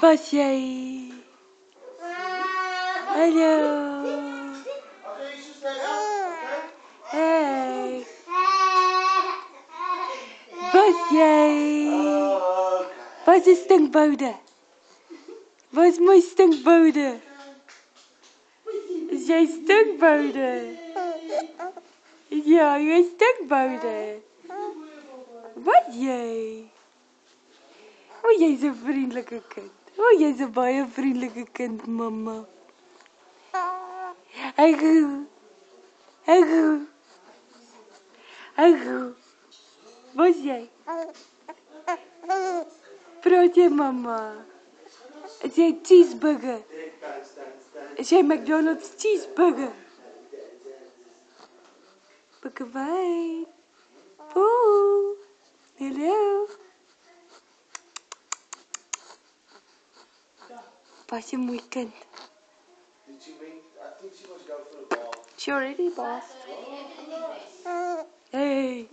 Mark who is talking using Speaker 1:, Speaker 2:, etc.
Speaker 1: Was jy? Hallo. Hey. Was jy? Wat is stinkboude? Wat is my stinkboude? Is jy stinkboude? Ja, jy is stinkboude. Wat jy? O, jy's 'n vriendelike kind. O, jy's 'n baie vriendelike kind, mamma. Ego. Ego. Ego. Wat jy? Praat jy, mamma? Is jy cheeseburger? Is jy McDonald's cheeseburger? Bakawai. Ooh. Hello. Was jy mooi kind?
Speaker 2: I think she must go for a bath.
Speaker 1: She already bathed. Hey.